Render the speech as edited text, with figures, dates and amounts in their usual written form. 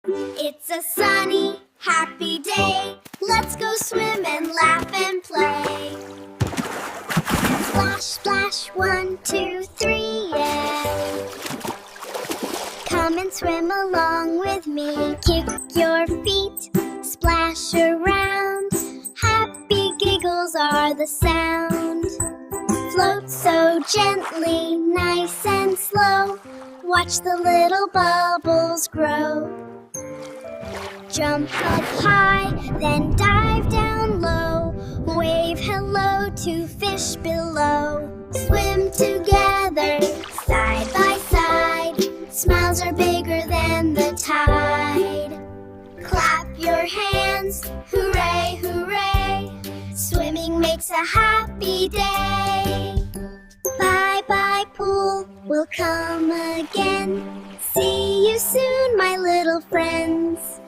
It's a sunny, happy day. Let's go swim and laugh and play. Splash, splash, 1, 2, 3, yeah. Come and swim along with me. Kick your feet, splash around. Happy giggles are the sound. Float so gently, nice and slow. Watch the little bubbles grow. Jump up high, then dive down low. Wave hello to fish below. Swim together, side by side. Smiles are bigger than the tide. Clap your hands, hooray, hooray. Swimming makes a happy day. Bye-bye pool, we'll come again. See you soon, my little friends.